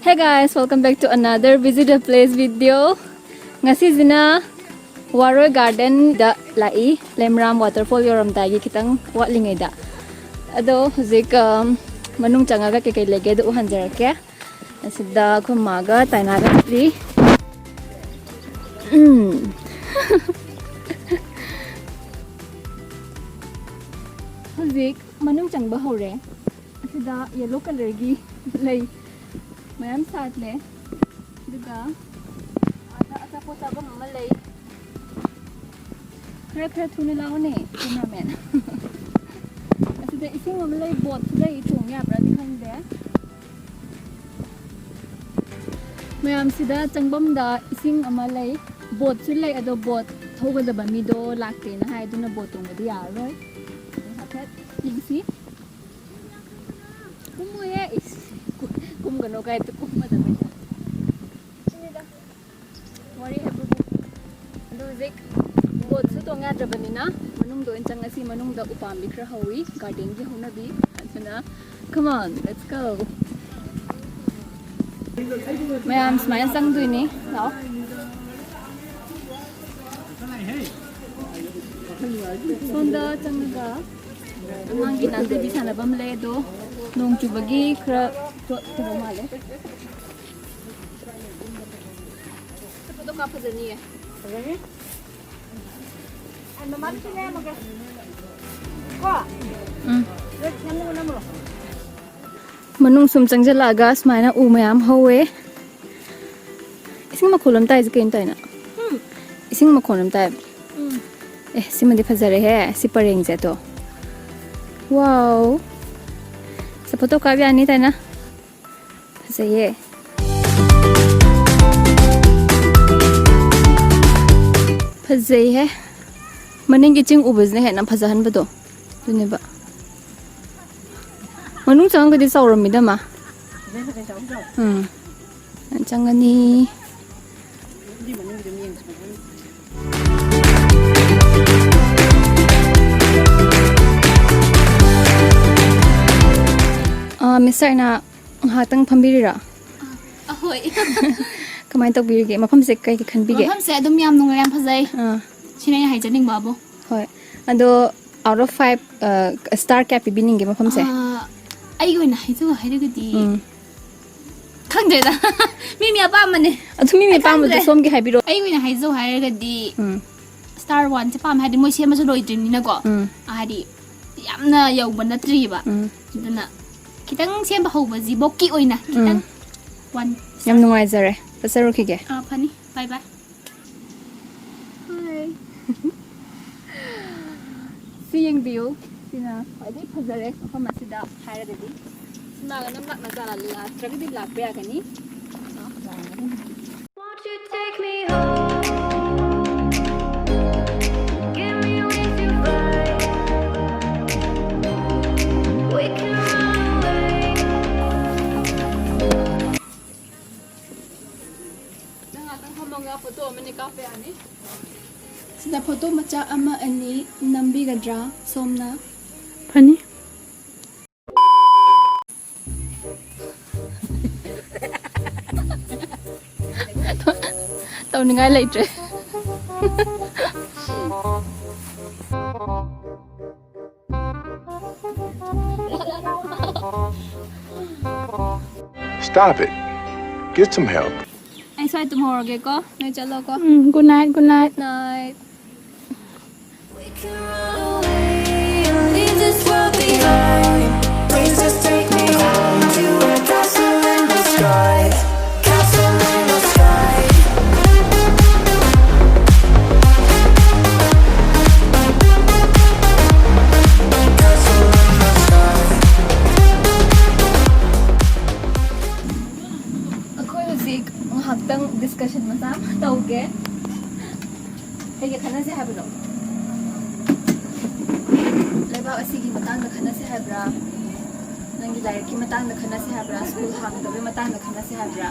Hey guys, welcome back to another visit a place video. Ngasi zina Waroi garden da lai Lemram waterfall yoram da gi kitang watlingai da. Ado huzik manung changaga ke lege do hanjar ke. Asida khumaga tainaga li. Huzik manung changba hore. Asida yellow color gi lai mayam saat le duga ada asapo tabang malay kaya thune lao ne tournament asida ising malay boat today chung ya pra dikhang de mayam sida changbam da ising amalay boat sulay ado boat thoga da bami do lakte na hai duna boat tung di ya roi hakhat ingsi kumoye is kum gano kay to kum madami sinida wari habu duzik boat su to nga drabanina manung do enchang asi manung da upam bikra hawi garden gi hona bi asuna come on let's go mayam smile sang duini lao sonda changa mangi nande bi sanabam le do nong chubagi khra to male foto ka phajani hai phajani an mama chine maga ko red namu namu manung sum changjala ga smaina u mayam howe ising makholam tai jkein tai na ising makholam tai simandi phajare he si pareng je to wow sa foto ka bya ni ta na phajaiye phajai hai maning gi ching ubuz ne he na phajahan ba do dune ba manung chang ga di sawram mi da ma changani Mr. na hatang pambirira ahoy kamay to birige mafam se kai khan bige mafam se adum yam nunga yam phajai chinai hai janing babo hoy ado out of 5 star cap bining ge mafam se ai goina hai jo hai regadi khangde da mimi apa mane adu mimi pa mo som ge hai biro ai goina hai jo hai regadi star 1 se pam hadi moi sema so loidrim ni na ko hadi yamna yauba na tri ba dana kitang sem ba hoba ji bokki oina kitang 1 yam nungai jare pasaro ki ge phani bye bye hi seeing view sina adi phajare khama sida haira dedi sina ga nam na jala la tragedi la pe agani Won't you take me home? Give me with you right. We can run away. nang atang hamonga photo mani ka pe ani sida photo macha ama ani nambi gadra somna phani tao ningai lai tre Stop it. Get some help. ai sai tomorrow ge ko nai chalo ko good night night We can run away and leave this world behind. Please just take me home to a castle in the sky. Castle in the sky. Castle in the sky. akhoi huzik nghaktang discussion ma sa tau ge hege khana se habro leba asigi matang na khana se habra nangi lair ki matang na khana se habra school hang tabe matang na khana se habra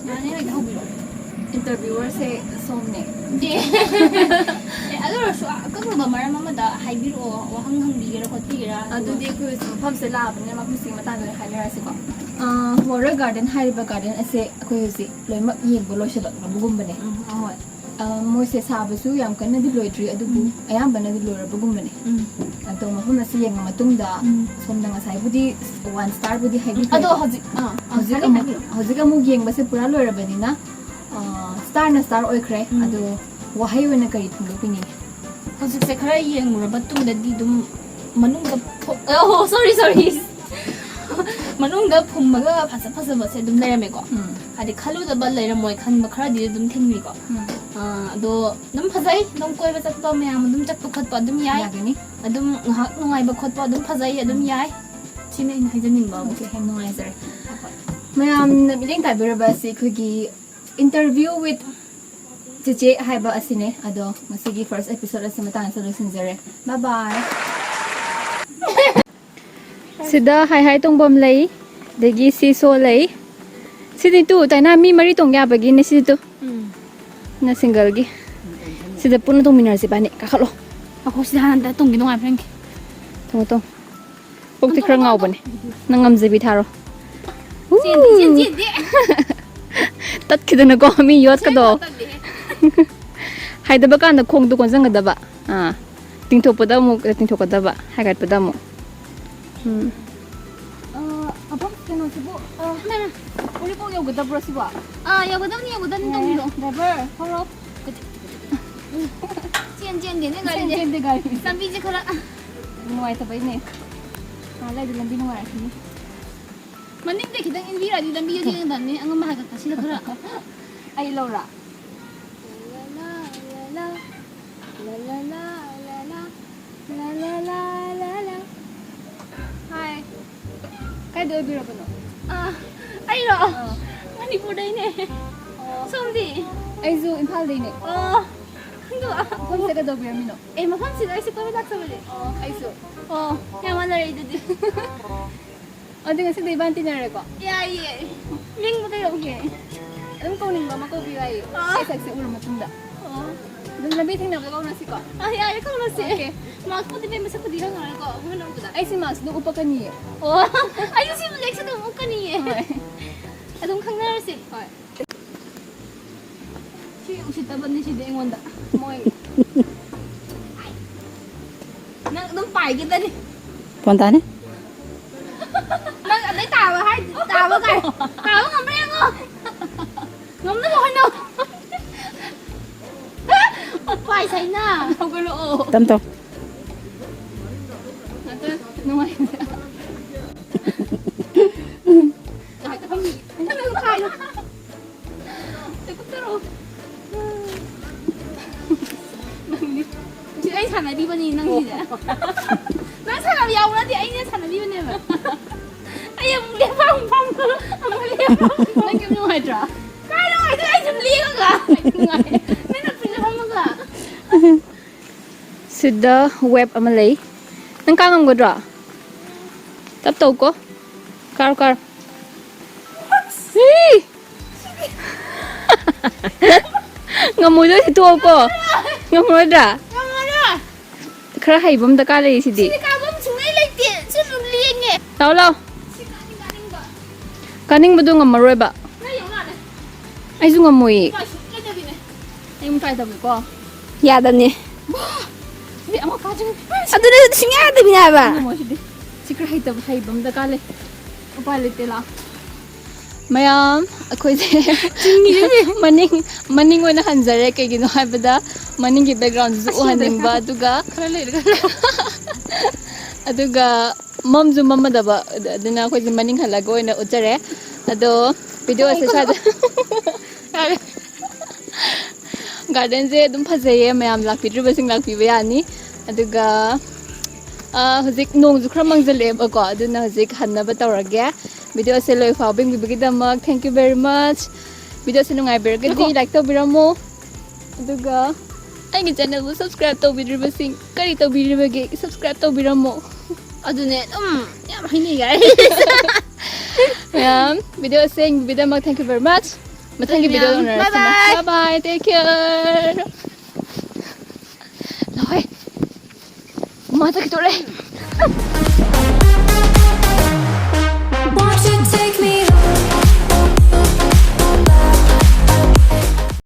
nani na hobi interviewer se somne de adoro so akakro ba mara mama da haibiro wa hang hang bigera khotira adudi ku mafam se labne mafam sing matang na khana ra se ko Waroi Garden hariba garden ase akhoi hosi loima yengbo loisaba ngabugum bane ahoy moise sabasu yam kanna di loidri adubu ayam bana di loirabugum bane ado mafum ase yenga matungda somda ngasai budi 1 star budi haibi ado hoji hojik amu yengba se pura loirabani na star na star oikre ado wahai wena kari thundu pini hoji se khara yenguraba tungda di dum manungda oh sorry manungda phummaga phasa base dum leirame ko adi khalu da bal leira moi khan ba khara di dum thengni ko ado dum phajai dum koi ba chatpa mayam dum chatpa khatpa dum yai yagani adum ngahak nungai ba khotpa dum phajai adum yai chine in haijaning ba okay hem nungai sir mayam na biling tabiraba si khogi interview with Cici haiba asine ado masigi first episode ase matang sa losinjare bye bye Sida hai tong bom lei degi si so lei sidi tu taina mi mari tong ya bagi ni sidi tu na single gi sida pun tong minar si bani ka khalo ako si han da tong gi nungai prank tong pok ti krang ngau bani nangam jebi tharo chen tat khidana ko mi yot ka do hai da ba kan da khong du kon jang da ba ting thok pada mu ting thok da ba hai gat pada mu apa kena sibu mana uli ko yo gada bro si ba yagodam tong gi do driver horo chen de ne gari chen de gari sambi je khara nuai ta bai ne lai de lambi nuai ni maning de khidang in vira di lambi je dan ne angam ha ka sila khara ai lo ra hai kai do bi ra bano ai ro Manipur dai ne somdi ai zu imphal dei ne do hom se ka do bi ra mino e mafam si dai se ko dak sabale ai su ya mana rai de adi ngasi dei ban tin re ko ya ye ming mo tayo ke adum ko ning ba ma ko bi ai ai sak se ur matum da dum lambi thing na ko na si ko ya ya ko na se mas ko di me sa ko di ra ngal ko mo na ko da ai si mas do upa ka ni ayu si black sa do mo kani adum khang na si si usita ban ni si de ngonda moi nang dum pai kita ni Spontane? nang adai ta ba hai ta ba kai ta ba ngam re ngo ngam na ko no pai sai na không có lỗ Tâm to. nuai Ay, tapang ni. Ano yung kayo? Takot na ro. Chị anh thằng này đi bên nhìn năng gì vậy? Nó sao làm giàu nó thì anh ấy thằng này đi bên này mà. Anh em liếc phong phong cứ, không có liếc phong. nó kêu nuai trả Cái đó thì anh chừng liếc cả. Nên là phải phong cả. sida web amalay nang kangam go dra tap to ko kar ngamoy do si to ko ngamoy da Ngamo na. khara hai bam da ka le si di Hindi ka ba sunay like din. Sunod liang eh. taw law Kaning ba? kaning bu do ngamoy ba Ngayon na. ai zu ngamoy Ay, kaya gabi na. ai mo try ta ko Ya dan ni. di amo ka jing Aduh dah singa ada bina ba. ngamoy si di si khara hai bam da ka le upal le te la mayam akhoi de maning oina hanjare ke gino habada maning gi background zu haning ba duga khara le aduga mom zu mama da ba aduna khoi ji maning hala go oina uchare ado video ase sa garden je dum phajaye mayam lakpi dru basing lakpi ba yani aduga hojik nong ju khra mangjale ba ko aduna hojik hanna ba tawrage video se loi fawbing bibigidama thank you very much video se nungai bergadi like to biramo aduga ai gi channel bu subscribe to bidribasing kari to bidribage subscribe to biramo Adune, yam hini guys. video se bibidama thank you very much mathangi video Bye bye. bye bye take care loi mata ki tore Watch it take me